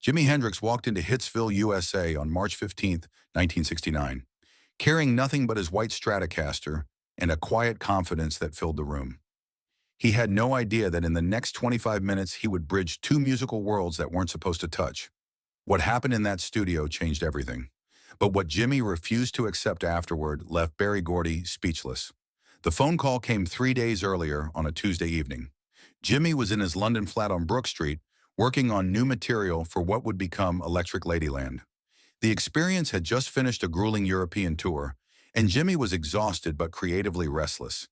Jimi Hendrix walked into Hitsville, USA on March 15th, 1969, carrying nothing but his white Stratocaster and a quiet confidence that filled the room. He had no idea that in the next 25 minutes he would bridge two musical worlds that weren't supposed to touch. What happened in that studio changed everything. But what Jimmy refused to accept afterward left Berry Gordy speechless. The phone call came 3 days earlier on a Tuesday evening. Jimmy was in his London flat on Brook Street, working on new material for what would become Electric Ladyland. The experience had just finished a grueling European tour, and Jimmy was exhausted but creatively restless.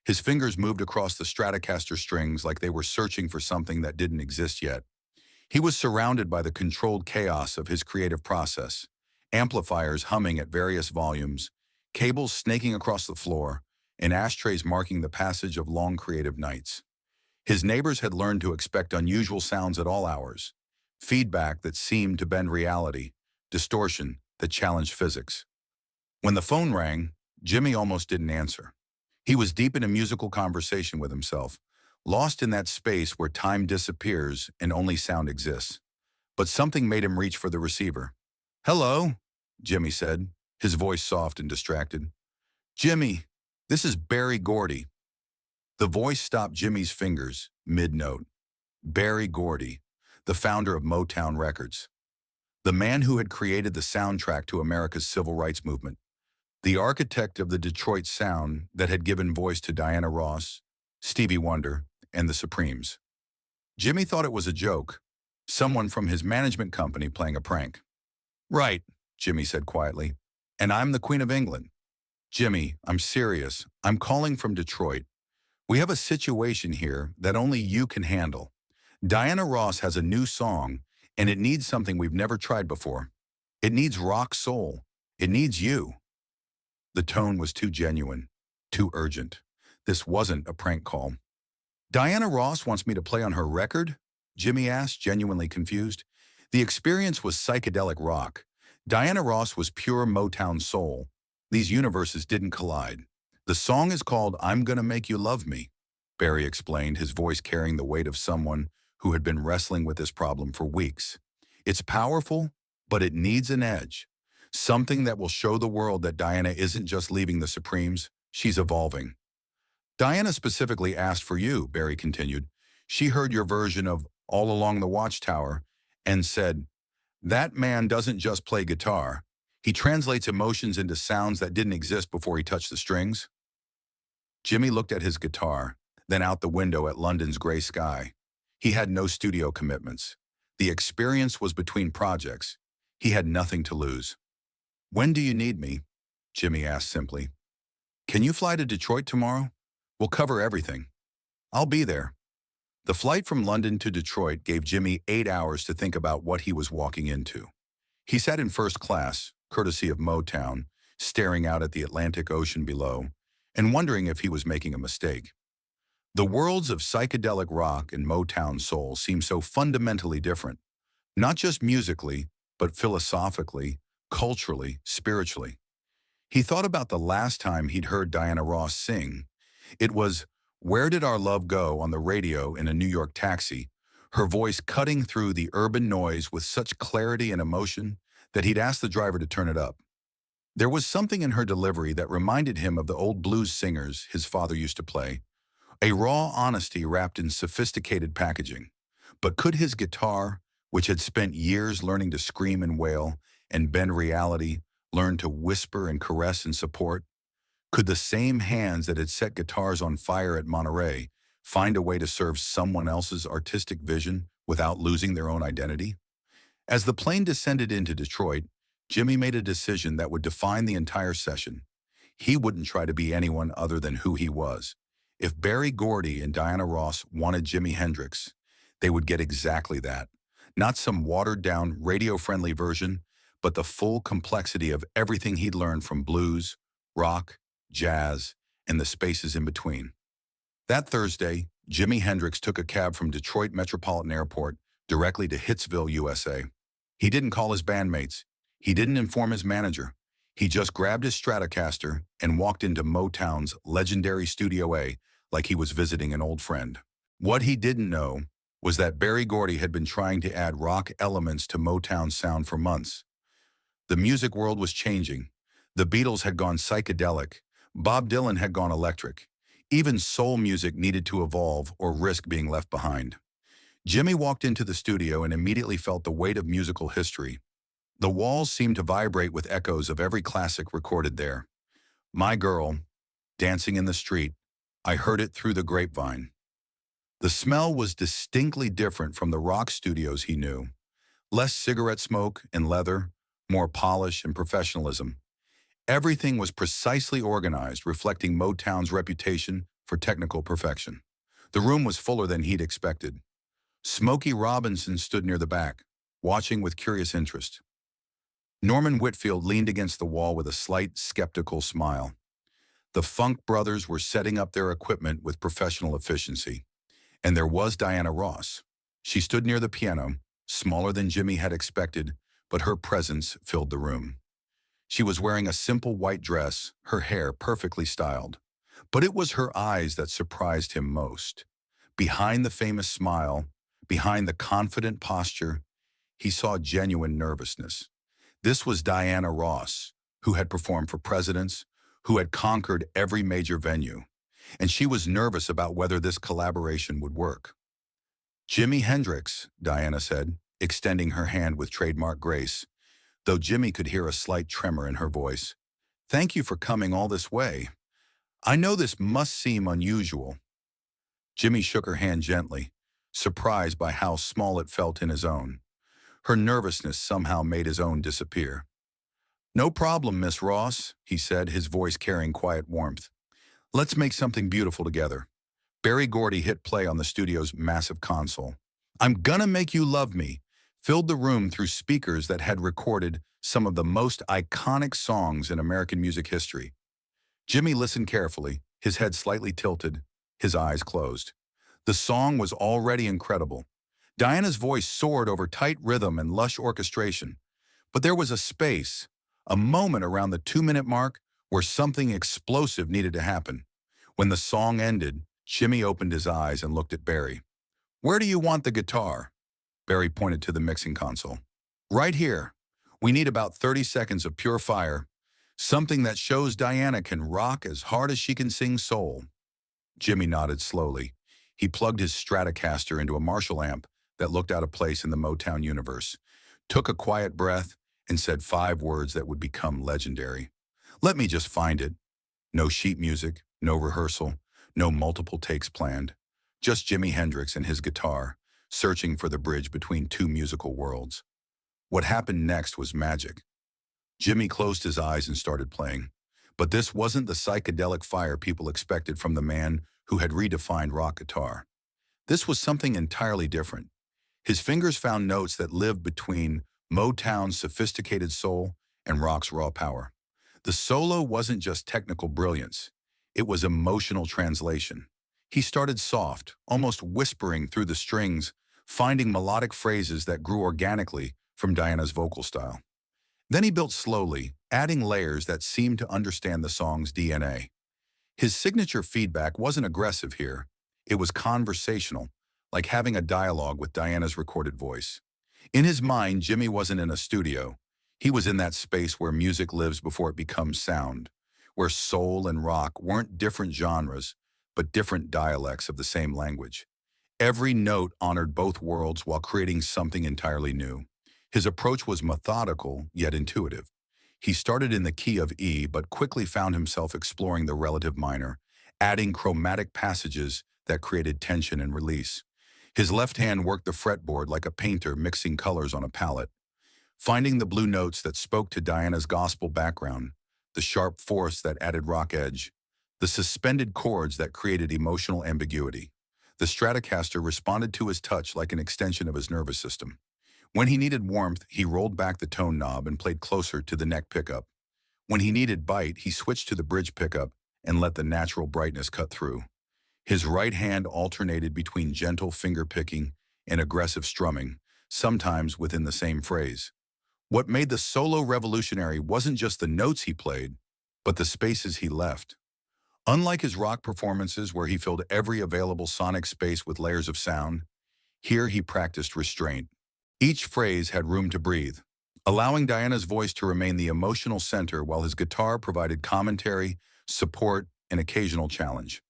His fingers moved across the Stratocaster strings like they were searching for something that didn't exist yet. He was surrounded by the controlled chaos of his creative process, amplifiers humming at various volumes, cables snaking across the floor, and ashtrays marking the passage of long creative nights. His neighbors had learned to expect unusual sounds at all hours, feedback that seemed to bend reality, distortion that challenged physics. When the phone rang, Jimmy almost didn't answer. He was deep in a musical conversation with himself, lost in that space where time disappears and only sound exists. But something made him reach for the receiver. "Hello," Jimmy said, his voice soft and distracted. "Jimmy, this is Berry Gordy." The voice stopped Jimmy's fingers, mid-note. Berry Gordy, the founder of Motown Records. The man who had created the soundtrack to America's civil rights movement. The architect of the Detroit sound that had given voice to Diana Ross, Stevie Wonder, and the Supremes. Jimmy thought it was a joke, someone from his management company playing a prank. "Right," Jimmy said quietly, "and I'm the Queen of England." "Jimmy, I'm serious. I'm calling from Detroit. We have a situation here that only you can handle. Diana Ross has a new song, and it needs something we've never tried before. It needs rock soul. It needs you." The tone was too genuine, too urgent. This wasn't a prank call. "Diana Ross wants me to play on her record?" Jimmy asked, genuinely confused. The experience was psychedelic rock. Diana Ross was pure Motown soul. These universes didn't collide. "The song is called I'm Gonna Make You Love Me," Barry explained, his voice carrying the weight of someone who had been wrestling with this problem for weeks. "It's powerful, but it needs an edge. Something that will show the world that Diana isn't just leaving the Supremes, she's evolving." "Diana specifically asked for you," Barry continued. "She heard your version of All Along the Watchtower and said, 'That man doesn't just play guitar. He translates emotions into sounds that didn't exist before he touched the strings.'" Jimmy looked at his guitar, then out the window at London's gray sky. He had no studio commitments. The experience was between projects. He had nothing to lose. "When do you need me?" Jimmy asked simply. "Can you fly to Detroit tomorrow? We'll cover everything." "I'll be there." The flight from London to Detroit gave Jimmy 8 hours to think about what he was walking into. He sat in first class, courtesy of Motown, staring out at the Atlantic Ocean below, and wondering if he was making a mistake. The worlds of psychedelic rock and Motown soul seemed so fundamentally different, not just musically, but philosophically, culturally, spiritually. He thought about the last time he'd heard Diana Ross sing. It was "Where Did Our Love Go" on the radio in a New York taxi, her voice cutting through the urban noise with such clarity and emotion that he'd asked the driver to turn it up. There was something in her delivery that reminded him of the old blues singers his father used to play, a raw honesty wrapped in sophisticated packaging. But could his guitar, which had spent years learning to scream and wail and bend reality, learn to whisper and caress and support? Could the same hands that had set guitars on fire at Monterey find a way to serve someone else's artistic vision without losing their own identity? As the plane descended into Detroit, Jimmy made a decision that would define the entire session. He wouldn't try to be anyone other than who he was. If Berry Gordy and Diana Ross wanted Jimi Hendrix, they would get exactly that. Not some watered-down, radio-friendly version, but the full complexity of everything he'd learned from blues, rock, jazz, and the spaces in between. That Thursday, Jimi Hendrix took a cab from Detroit Metropolitan Airport directly to Hitsville, USA. He didn't call his bandmates. He didn't inform his manager. He just grabbed his Stratocaster and walked into Motown's legendary Studio A like he was visiting an old friend. What he didn't know was that Berry Gordy had been trying to add rock elements to Motown's sound for months. The music world was changing. The Beatles had gone psychedelic. Bob Dylan had gone electric. Even soul music needed to evolve or risk being left behind. Jimmy walked into the studio and immediately felt the weight of musical history. The walls seemed to vibrate with echoes of every classic recorded there. My Girl, Dancing in the Street, I Heard It Through the Grapevine. The smell was distinctly different from the rock studios he knew. Less cigarette smoke and leather, more polish and professionalism. Everything was precisely organized, reflecting Motown's reputation for technical perfection. The room was fuller than he'd expected. Smokey Robinson stood near the back, watching with curious interest. Norman Whitfield leaned against the wall with a slight, skeptical smile. The Funk brothers were setting up their equipment with professional efficiency. And there was Diana Ross. She stood near the piano, smaller than Jimmy had expected, but her presence filled the room. She was wearing a simple white dress, her hair perfectly styled. But it was her eyes that surprised him most. Behind the famous smile, behind the confident posture, he saw genuine nervousness. This was Diana Ross, who had performed for presidents, who had conquered every major venue, and she was nervous about whether this collaboration would work. Jimi Hendrix, Diana said, extending her hand with trademark grace, though Jimmy could hear a slight tremor in her voice. Thank you for coming all this way. I know this must seem unusual. Jimmy shook her hand gently, surprised by how small it felt in his own. Her nervousness somehow made his own disappear. No problem, Miss Ross, he said, his voice carrying quiet warmth. Let's make something beautiful together. Berry Gordy hit play on the studio's massive console. I'm Gonna Make You Love Me filled the room through speakers that had recorded some of the most iconic songs in American music history. Jimmy listened carefully, his head slightly tilted, his eyes closed. The song was already incredible. Diana's voice soared over tight rhythm and lush orchestration. But there was a space, a moment around the 2-minute mark where something explosive needed to happen. When the song ended, Jimmy opened his eyes and looked at Berry. Where do you want the guitar? Berry pointed to the mixing console. Right here. We need about 30 seconds of pure fire, something that shows Diana can rock as hard as she can sing soul. Jimmy nodded slowly. He plugged his Stratocaster into a Marshall amp that looked out of place in the Motown universe, took a quiet breath, and said 5 words that would become legendary. Let me just find it. No sheet music, no rehearsal, no multiple takes planned. Just Jimi Hendrix and his guitar, searching for the bridge between 2 musical worlds. What happened next was magic. Jimmy closed his eyes and started playing. But this wasn't the psychedelic fire people expected from the man who had redefined rock guitar. This was something entirely different. His fingers found notes that lived between Motown's sophisticated soul and rock's raw power. The solo wasn't just technical brilliance. It was emotional translation. He started soft, almost whispering through the strings, finding melodic phrases that grew organically from Diana's vocal style. Then he built slowly, adding layers that seemed to understand the song's DNA. His signature feedback wasn't aggressive here. It was conversational, like having a dialogue with Diana's recorded voice. In his mind, Jimmy wasn't in a studio. He was in that space where music lives before it becomes sound, where soul and rock weren't different genres, but different dialects of the same language. Every note honored both worlds while creating something entirely new. His approach was methodical, yet intuitive. He started in the key of E, but quickly found himself exploring the relative minor, adding chromatic passages that created tension and release. His left hand worked the fretboard like a painter mixing colors on a palette, finding the blue notes that spoke to Diana's gospel background, the sharp fourths that added rock edge, the suspended chords that created emotional ambiguity. The Stratocaster responded to his touch like an extension of his nervous system. When he needed warmth, he rolled back the tone knob and played closer to the neck pickup. When he needed bite, he switched to the bridge pickup and let the natural brightness cut through. His right hand alternated between gentle finger-picking and aggressive strumming, sometimes within the same phrase. What made the solo revolutionary wasn't just the notes he played, but the spaces he left. Unlike his rock performances where he filled every available sonic space with layers of sound, Here he practiced restraint. Each phrase had room to breathe, allowing Diana's voice to remain the emotional center while his guitar provided commentary, support, and occasional challenge.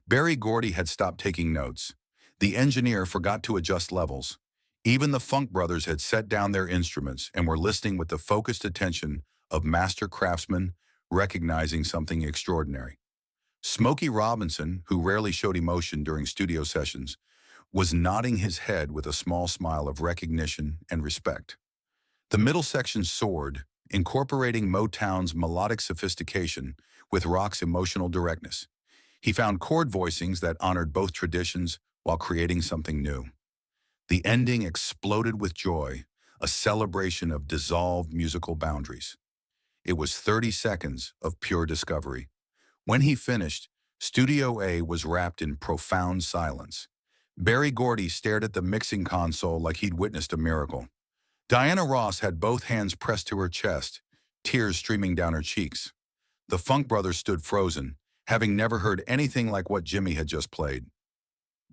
Berry Gordy had stopped taking notes. The engineer forgot to adjust levels. Even the Funk brothers had set down their instruments and were listening with the focused attention of master craftsmen recognizing something extraordinary. Smokey Robinson, who rarely showed emotion during studio sessions, was nodding his head with a small smile of recognition and respect. The middle section soared, incorporating Motown's melodic sophistication with rock's emotional directness. He found chord voicings that honored both traditions while creating something new. The ending exploded with joy, a celebration of dissolved musical boundaries. It was 30 seconds of pure discovery. When he finished, Studio A was wrapped in profound silence. Berry Gordy stared at the mixing console like he'd witnessed a miracle. Diana Ross had both hands pressed to her chest, tears streaming down her cheeks. The Funk brothers stood frozen, having never heard anything like what Jimi had just played.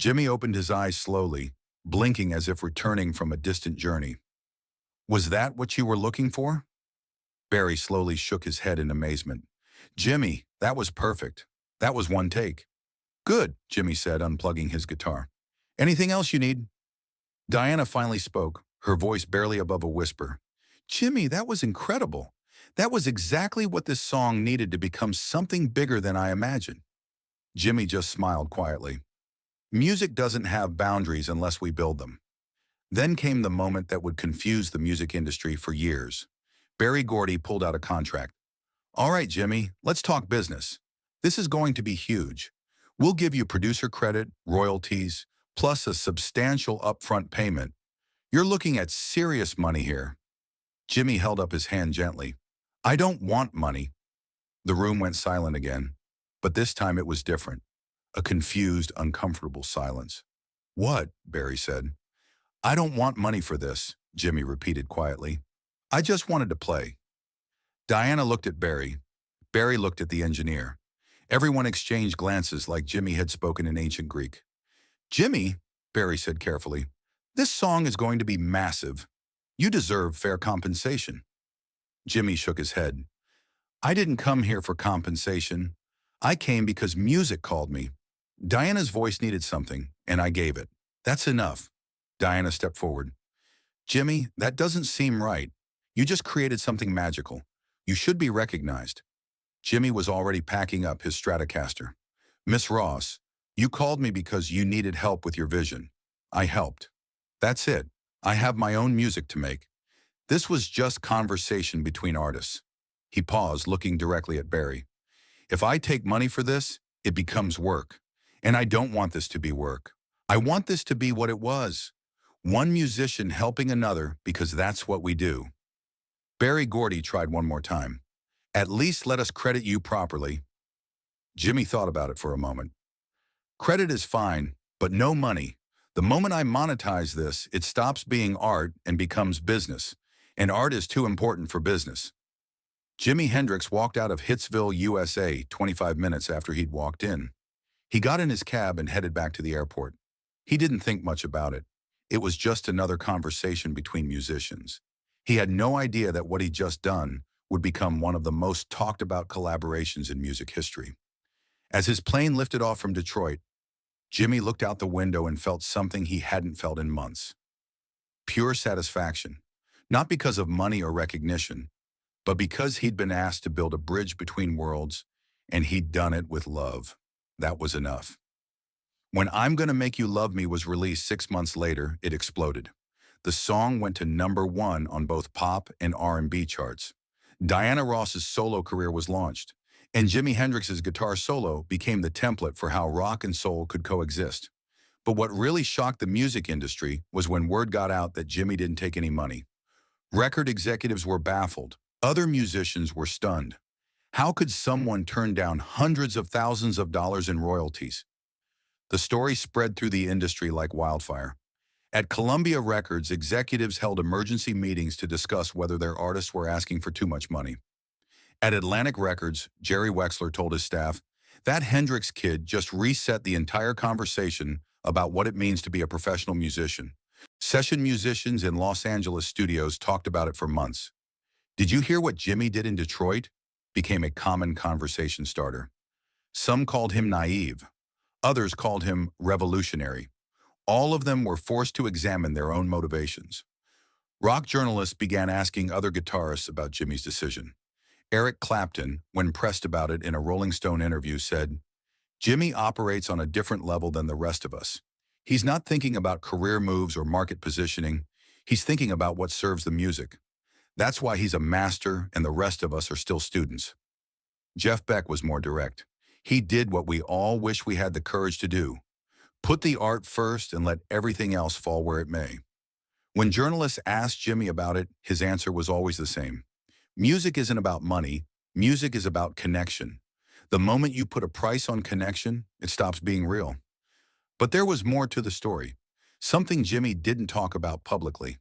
Jimi opened his eyes slowly, blinking as if returning from a distant journey. "Was that what you were looking for?" Berry slowly shook his head in amazement. "Jimi, that was perfect. That was one take." "Good," Jimi said, unplugging his guitar. "Anything else you need?" Diana finally spoke, her voice barely above a whisper. "Jimi, that was incredible. That was exactly what this song needed to become something bigger than I imagined." Jimi just smiled quietly. Music doesn't have boundaries unless we build them. Then came the moment that would confuse the music industry for years. Berry Gordy pulled out a contract. "All right, Jimi, let's talk business. This is going to be huge. We'll give you producer credit, royalties, plus a substantial upfront payment. You're looking at serious money here." Jimi held up his hand gently. "I don't want money." The room went silent again, but this time it was different. A confused, uncomfortable silence. "What?" Berry said. "I don't want money for this," Jimi repeated quietly. "I just wanted to play." Diana looked at Berry. Berry looked at the engineer. Everyone exchanged glances like Jimi had spoken in ancient Greek. "Jimi," Berry said carefully, "this song is going to be massive. You deserve fair compensation." Jimi shook his head. "I didn't come here for compensation. I came because music called me. Diana's voice needed something, and I gave it. That's enough." Diana stepped forward. "Jimi, that doesn't seem right. You just created something magical. You should be recognized." Jimi was already packing up his Stratocaster. "Miss Ross, you called me because you needed help with your vision. I helped. That's it. I have my own music to make. This was just conversation between artists." He paused, looking directly at Berry. "If I take money for this, it becomes work. And I don't want this to be work. I want this to be what it was. One musician helping another because that's what we do." Berry Gordy tried one more time. "At least let us credit you properly." Jimi thought about it for a moment. "Credit is fine, but no money. The moment I monetize this, it stops being art and becomes business. And art is too important for business." Jimi Hendrix walked out of Hitsville, USA, 25 minutes after he'd walked in. He got in his cab and headed back to the airport. He didn't think much about it. It was just another conversation between musicians. He had no idea that what he'd just done would become one of the most talked about collaborations in music history. As his plane lifted off from Detroit, Jimi looked out the window and felt something he hadn't felt in months. Pure satisfaction. Not because of money or recognition, but because he'd been asked to build a bridge between worlds, and he'd done it with love. That was enough. When "I'm Gonna Make You Love Me" was released 6 months later, it exploded. The song went to #1 on both pop and R&B charts. Diana Ross's solo career was launched, and Jimi Hendrix's guitar solo became the template for how rock and soul could coexist. But what really shocked the music industry was when word got out that Jimi didn't take any money. Record executives were baffled. Other musicians were stunned. How could someone turn down hundreds of thousands of dollars in royalties? The story spread through the industry like wildfire. At Columbia Records, executives held emergency meetings to discuss whether their artists were asking for too much money. At Atlantic Records, Jerry Wexler told his staff, "That Hendrix kid just reset the entire conversation about what it means to be a professional musician. Session musicians in Los Angeles studios talked about it for months. "Did you hear what Jimmy did in Detroit?" became a common conversation starter. Some called him naive. Others called him revolutionary. All of them were forced to examine their own motivations. Rock journalists began asking other guitarists about Jimmy's decision. Eric Clapton, when pressed about it in a Rolling Stone interview, said, "Jimmy operates on a different level than the rest of us. He's not thinking about career moves or market positioning. He's thinking about what serves the music. That's why he's a master and the rest of us are still students." Jeff Beck was more direct. He did what we all wish we had the courage to do: put the art first and let everything else fall where it may. When journalists asked Jimmy about it, his answer was always the same. Music isn't about money. Music is about connection. The moment you put a price on connection, it stops being real. But there was more to the story, something Jimmy didn't talk about publicly.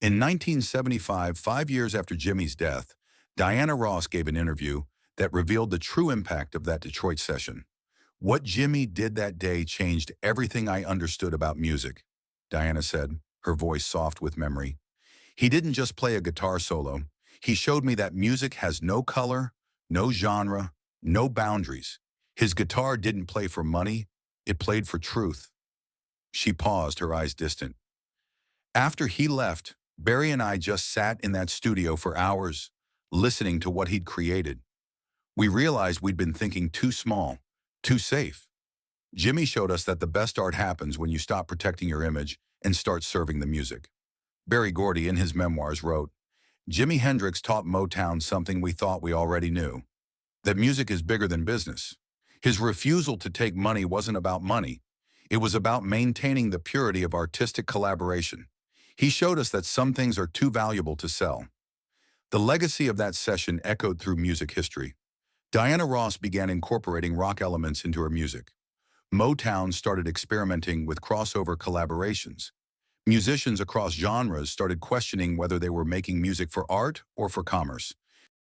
In 1975, 5 years after Jimmy's death, Diana Ross gave an interview that revealed the true impact of that Detroit session. "What Jimmy did that day changed everything I understood about music," Diana said, her voice soft with memory. "He didn't just play a guitar solo. He showed me that music has no color, no genre, no boundaries. His guitar didn't play for money. It played for truth." She paused, her eyes distant. "After he left, Berry and I just sat in that studio for hours, listening to what he'd created. We realized we'd been thinking too small, too safe. Jimmy showed us that the best art happens when you stop protecting your image and start serving the music." Berry Gordy, in his memoirs, wrote, "Jimi Hendrix taught Motown something we thought we already knew: that music is bigger than business. His refusal to take money wasn't about money. It was about maintaining the purity of artistic collaboration. He showed us that some things are too valuable to sell." The legacy of that session echoed through music history. Diana Ross began incorporating rock elements into her music. Motown started experimenting with crossover collaborations. Musicians across genres started questioning whether they were making music for art or for commerce.